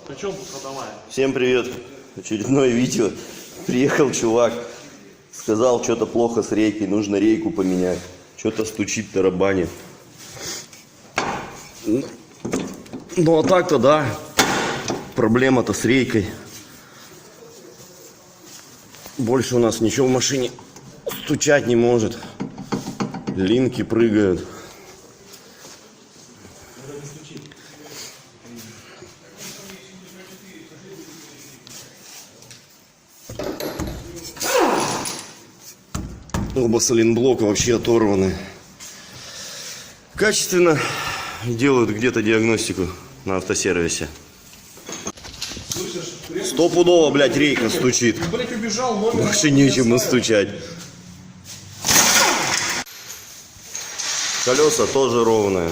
Почем продавая? Всем привет! Очередное видео. Приехал чувак, сказал, что-то плохо с рейкой, нужно рейку поменять. Что-то стучит, тарабанит. Ну а так-то да, проблема-то с рейкой. Больше у нас ничего в машине стучать не может. Линки прыгают. Оба сайлентблока вообще оторваны. Качественно делают где-то диагностику на автосервисе. Стопудово, блядь, рейка стучит. Блядь, убежал, Больше нечем настучать. Колеса тоже ровные.